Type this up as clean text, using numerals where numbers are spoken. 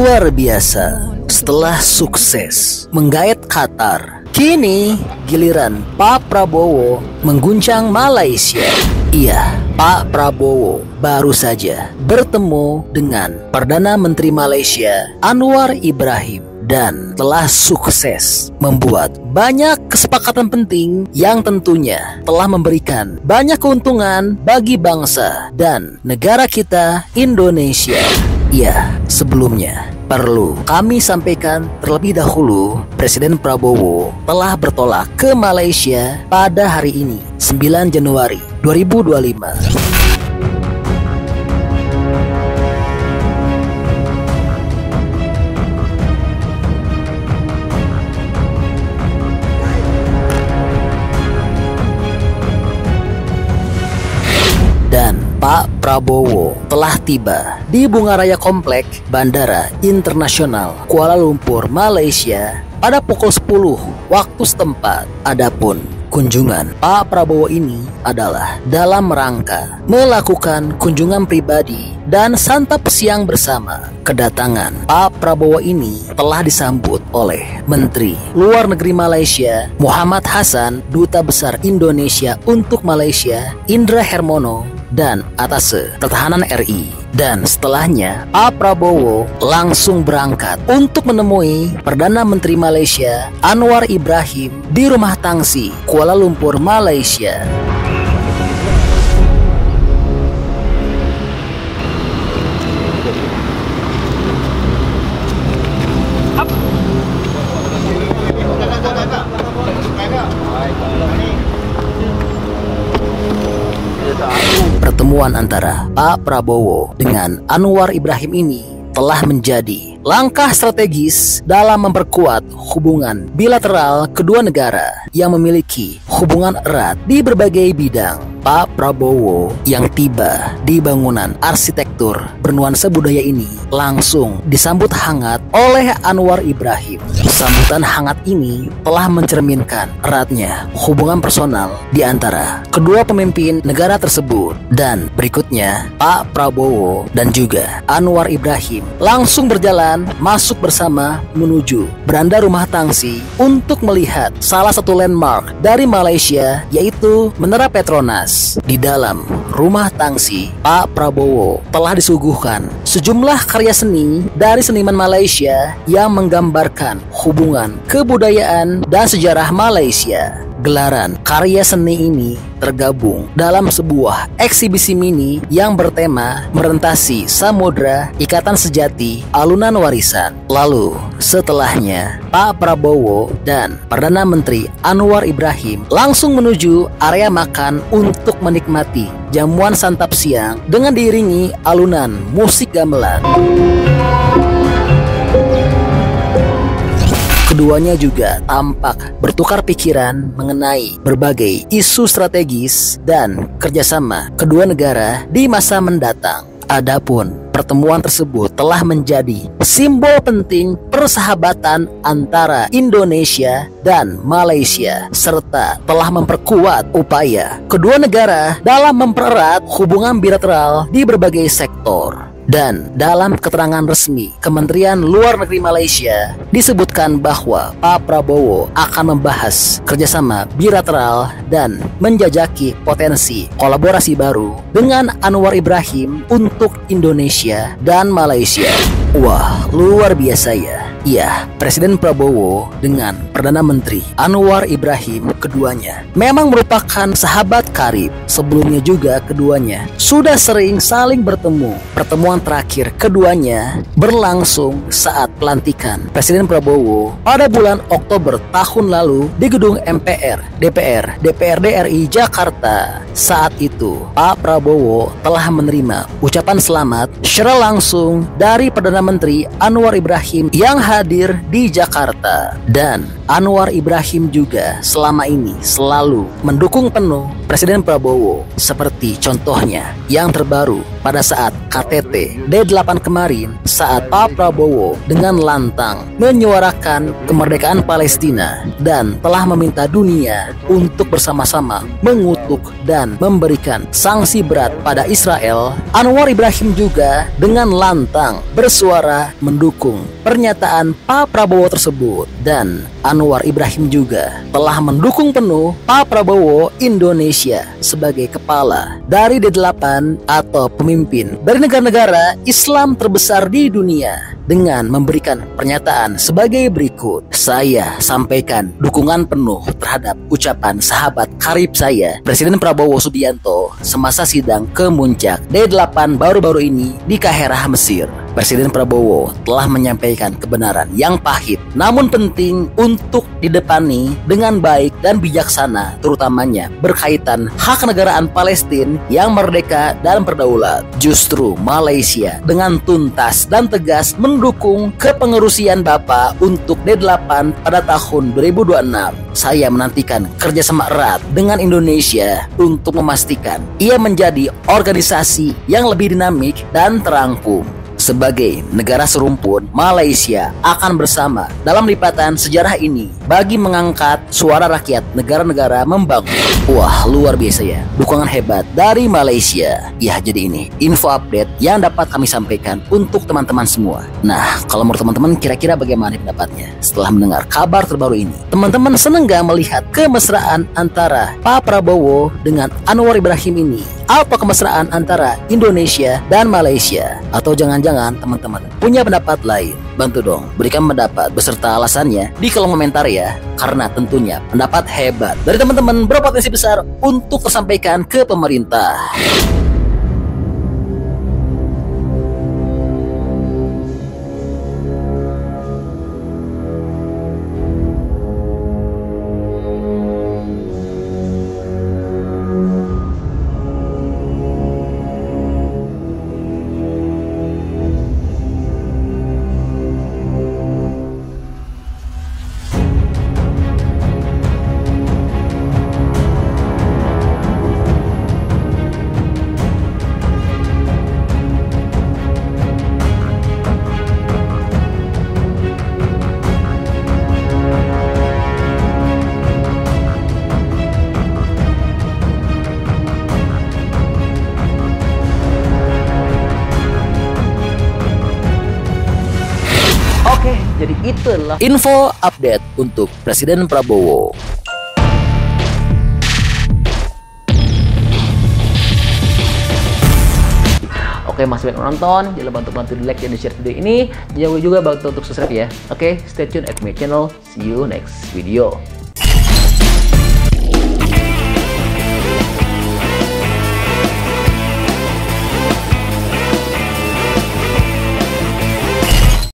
Luar biasa, setelah sukses menggait Qatar, kini giliran Pak Prabowo mengguncang Malaysia. Iya, Pak Prabowo baru saja bertemu dengan Perdana Menteri Malaysia Anwar Ibrahim dan telah sukses membuat banyak kesepakatan penting yang tentunya telah memberikan banyak keuntungan bagi bangsa dan negara kita Indonesia. Ya, sebelumnya perlu kami sampaikan terlebih dahulu, Presiden Prabowo telah bertolak ke Malaysia pada hari ini, 9 Januari 2025. Dan Pak Prabowo telah tiba di Bungaraya Komplek Bandara Internasional Kuala Lumpur, Malaysia pada pukul 10 waktu setempat. Adapun kunjungan Pak Prabowo ini adalah dalam rangka melakukan kunjungan pribadi dan santap siang bersama. Kedatangan Pak Prabowo ini telah disambut oleh Menteri Luar Negeri Malaysia Muhammad Hassan, Duta Besar Indonesia untuk Malaysia Indra Hermono, dan Atase Pertahanan RI. Dan setelahnya Pak Prabowo langsung berangkat untuk menemui Perdana Menteri Malaysia Anwar Ibrahim di Rumah Tangsi Kuala Lumpur, Malaysia. Pertemuan antara Pak Prabowo dengan Anwar Ibrahim ini telah menjadi langkah strategis dalam memperkuat hubungan bilateral kedua negara yang memiliki hubungan erat di berbagai bidang. Pak Prabowo yang tiba di bangunan arsitektur bernuansa budaya ini langsung disambut hangat oleh Anwar Ibrahim. Sambutan hangat ini telah mencerminkan eratnya hubungan personal di antara kedua pemimpin negara tersebut. Dan berikutnya Pak Prabowo dan juga Anwar Ibrahim langsung berjalan masuk bersama menuju beranda Rumah Tangsi untuk melihat salah satu landmark dari Malaysia, yaitu Menara Petronas. Di dalam Rumah Tangsi, Pak Prabowo telah disuguhkan sejumlah karya seni dari seniman Malaysia yang menggambarkan hubungan kebudayaan dan sejarah Malaysia. Gelaran karya seni ini tergabung dalam sebuah eksibisi mini yang bertema merentasi samudra, ikatan sejati, alunan warisan. Lalu setelahnya Pak Prabowo dan Perdana Menteri Anwar Ibrahim langsung menuju area makan untuk menikmati jamuan santap siang dengan diiringi alunan musik gamelan. Keduanya juga tampak bertukar pikiran mengenai berbagai isu strategis dan kerjasama kedua negara di masa mendatang. Adapun pertemuan tersebut telah menjadi simbol penting persahabatan antara Indonesia dan Malaysia, serta telah memperkuat upaya kedua negara dalam mempererat hubungan bilateral di berbagai sektor. Dan dalam keterangan resmi Kementerian Luar Negeri Malaysia disebutkan bahwa Pak Prabowo akan membahas kerjasama bilateral dan menjajaki potensi kolaborasi baru dengan Anwar Ibrahim untuk Indonesia dan Malaysia. Wah, luar biasa ya. Iya, Presiden Prabowo dengan Perdana Menteri Anwar Ibrahim, keduanya memang merupakan sahabat karib. Sebelumnya juga keduanya sudah sering saling bertemu. Pertemuan terakhir keduanya berlangsung saat pelantikan Presiden Prabowo pada bulan Oktober tahun lalu di gedung MPR, DPR, DPRD RI Jakarta. Saat itu Pak Prabowo telah menerima ucapan selamat secara langsung dari Perdana Menteri Anwar Ibrahim yang hadir di Jakarta. Dan Anwar Ibrahim juga selama ini selalu mendukung penuh Presiden Prabowo, seperti contohnya yang terbaru pada saat KTT D8 kemarin, saat Pak Prabowo dengan lantang menyuarakan kemerdekaan Palestina dan telah meminta dunia untuk bersama-sama mengutuk dan memberikan sanksi berat pada Israel. Anwar Ibrahim juga dengan lantang bersuara mendukung pernyataan Pak Prabowo tersebut, dan Anwar Ibrahim juga telah mendukung penuh Pak Prabowo Indonesia sebagai kepala dari D8 atau pemimpin dari negara-negara Islam terbesar di dunia, dengan memberikan pernyataan sebagai berikut. Saya sampaikan dukungan penuh terhadap ucapan sahabat karib saya, Presiden Prabowo Subianto, semasa sidang kemuncak D8 baru-baru ini di Kaherah, Mesir. Presiden Prabowo telah menyampaikan kebenaran yang pahit namun penting untuk didepani dengan baik dan bijaksana, terutamanya berkaitan hak kenegaraan Palestina yang merdeka dan berdaulat. Justru Malaysia dengan tuntas dan tegas mendukung kepengerusian Bapak untuk D8 pada tahun 2026. Saya menantikan kerjasama erat dengan Indonesia untuk memastikan ia menjadi organisasi yang lebih dinamik dan terangkum. Sebagai negara serumpun, Malaysia akan bersama dalam lipatan sejarah ini bagi mengangkat suara rakyat negara-negara membangun. Wah, luar biasa ya, dukungan hebat dari Malaysia. Ya, jadi ini info update yang dapat kami sampaikan untuk teman-teman semua. Nah, kalau menurut teman-teman kira-kira bagaimana pendapatnya setelah mendengar kabar terbaru ini? Teman-teman seneng gak melihat kemesraan antara Pak Prabowo dengan Anwar Ibrahim ini? Apa kemesraan antara Indonesia dan Malaysia? Atau jangan-jangan teman-teman punya pendapat lain? Bantu dong berikan pendapat beserta alasannya di kolom komentar ya, karena tentunya pendapat hebat dari teman-teman berpotensi besar untuk tersampaikan ke pemerintah. Oke, jadi itulah info update untuk Presiden Prabowo. Oke, masih banyak nonton, jangan lupa untuk bantu di like dan di share video ini. Jangan lupa juga bantu untuk subscribe ya. Oke, stay tune at my channel. See you next video.